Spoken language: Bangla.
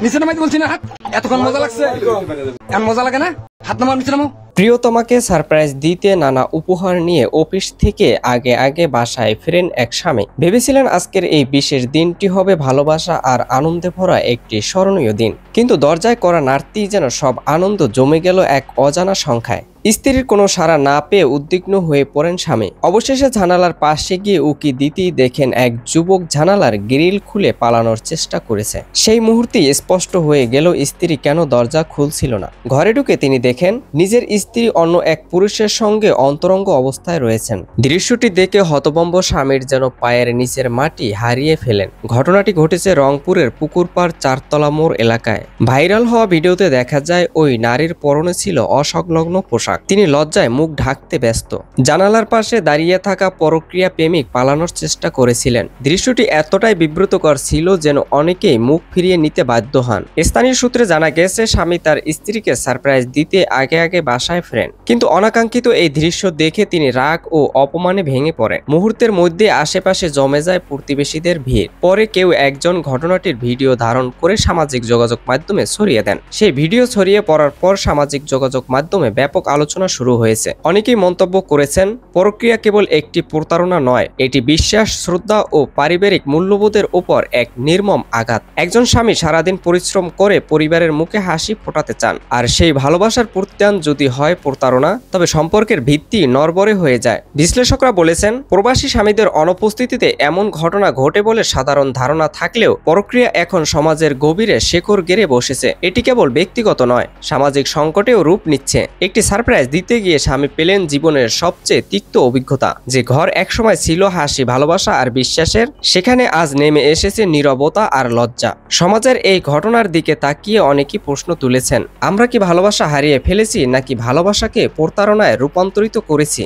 নিচে নামাইতে বলছি না, হাত এতক্ষণ মজা লাগছে, এমন মজা লাগে না? হাত নামাও, নিচে নামাও। প্রিয়তমাকে সারপ্রাইজ দিতে নানা উপহার নিয়ে অফিস থেকে আগে আগে বাসায় ফেরেন এক স্বামী। ভেবেছিলেন আজকের এই বিশেষ দিনটি হবে ভালোবাসা আর আনন্দে ভরা একটি স্মরণীয় দিন, কিন্তু দরজায় করা নাড়তেই যেন সব আনন্দ জমে গেল এক অজানা সংখ্যায়। স্ত্রীর কোনো সাড়া না পেয়ে উদ্বিগ্ন হয়ে পড়েন স্বামী। অবশেষে জানালার পাশে গিয়ে উকি দিতেই দেখেন এক যুবক জানালার গ্রিল খুলে পালানোর চেষ্টা করেছে। সেই মুহূর্তেই স্পষ্ট হয়ে গেল স্ত্রী কেন দরজা খুলছিল না। ঘরে ঢুকে তিনি দেখেন নিজের স্ত্রী অন্য এক পুরুষের সঙ্গে অন্তরঙ্গ অবস্থায় রয়েছেন। দৃশ্যটি দেখে হতভম্ব স্বামীর যেন পায়ের নিচের মাটি হারিয়ে ফেলেন। ঘটনাটি ঘটেছে রংপুরের পুকুরপাড় চারতলা মোড় এলাকায়। ভাইরাল হওয়া ভিডিওতে দেখা যায় ওই নারীর পরনে ছিল অসংলগ্ন পোশাক। তিনি লজ্জায় মুখ ঢাকতে ব্যস্ত। জানালার পাশে দাঁড়িয়ে থাকা পরক্রিয়া প্রেমিক পালানোর চেষ্টা করেছিলেন। দৃশ্যটি এতটাই বিব্রতকর ছিল যেন অনেকেই মুখ ফিরিয়ে নিতে বাধ্য হন। স্থানীয় সূত্রে জানা গেছে স্বামী তার স্ত্রীকে সারপ্রাইজ দিতে আগে আগে বাসায় ফেরেন, কিন্তু অনাকাঙ্ক্ষিত এই দৃশ্য দেখে তিনি রাগ ও অপমানে ভেঙে পড়েন। মুহূর্তের মধ্যে আশেপাশে জমে যায় প্রতিবেশীদের ভিড়। পরে কেউ একজন ঘটনাটির ভিডিও ধারণ করে সামাজিক যোগাযোগ মাধ্যমে ছড়িয়ে দেন। সেই ভিডিও ছড়িয়ে পড়ার পর সামাজিক যোগাযোগ মাধ্যমে ব্যাপক আলোচনা শুরু হয়েছে। অনেকেই মন্তব্য করেছেন, পরক্রিয়া কেবল একটি প্রতারণা নয়, এটি বিশ্বাস, শ্রদ্ধা ও পারিবারিক মূল্যবোধের উপর এক নির্মম আঘাত। একজন স্বামী সারাদিন পরিশ্রম করে পরিবারের মুখে হাসি ফোটাতে চান, আর সেই ভালোবাসার প্রত্যান যদি হয় প্রতারণা, তবে সম্পর্কের ভিত্তি নড়বড়ে হয়ে যায়। বিশ্লেষকরা বলেছেন, প্রবাসী স্বামীদের অনুপস্থিতিতে এমন ঘটনা ঘটে বলে সাধারণ ধারণা থাকলেও পরক্রিয়া এখন সমাজের গভীরে শেকড় গেড়ে বসেছে। এটি কেবল ব্যক্তিগত নয়, সামাজিক সংকটেও রূপ নিচ্ছে। একটি সারপ্রাইজ দিতে গিয়ে স্বামী পেলেন জীবনের সবচেয়ে তিক্ত অভিজ্ঞতা। যে ঘর একসময় ছিল হাসি, ভালোবাসা আর বিশ্বাসের, সেখানে আজ নেমে এসেছে নীরবতা আর লজ্জা। সমাজের এই ঘটনার দিকে তাকিয়ে অনেকেই প্রশ্ন তুলেছেন, আমরা কি ভালোবাসা হারিয়ে ফেলেছি নাকি ভালোবাসাকে প্রতারণায় রূপান্তরিত করেছি?